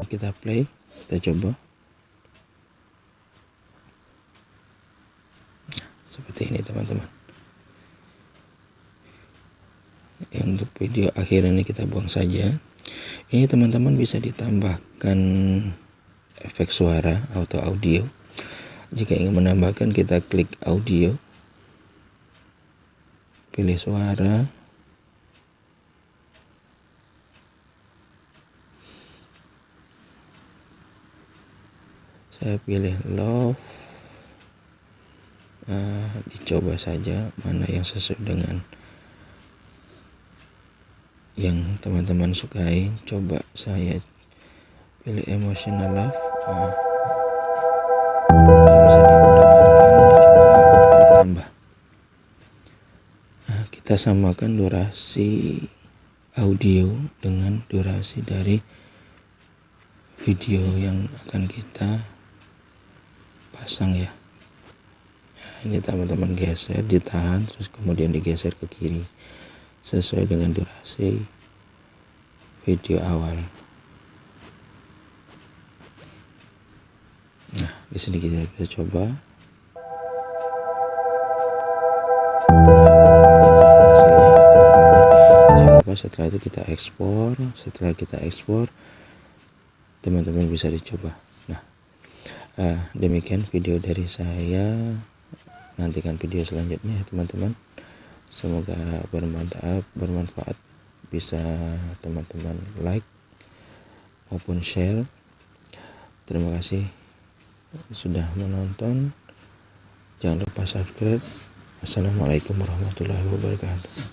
kita play, kita coba. Seperti ini teman-teman. Untuk video akhir ini kita buang saja. Ini teman-teman bisa ditambahkan efek suara atau audio. Jika ingin menambahkan, kita klik audio, pilih suara, saya pilih love. Dicoba saja mana yang sesuai dengan yang teman-teman sukai. Coba saya pilih emotional love. Bisa didengarkan, dicoba, klik tambah. Kita samakan durasi audio dengan durasi dari video yang akan kita pasang ya. Ini teman-teman geser, ditahan, terus kemudian digeser ke kiri sesuai dengan durasi video awal. Nah, di sini kita bisa coba. Ini hasilnya teman-teman. Jangan lupa setelah itu kita ekspor. Setelah kita ekspor, teman-teman bisa dicoba. Nah, demikian video dari saya. Nantikan video selanjutnya teman-teman. Semoga bermanfaat. Bisa teman-teman like maupun share. Terima kasih sudah menonton. Jangan lupa subscribe. Assalamualaikum warahmatullahi wabarakatuh.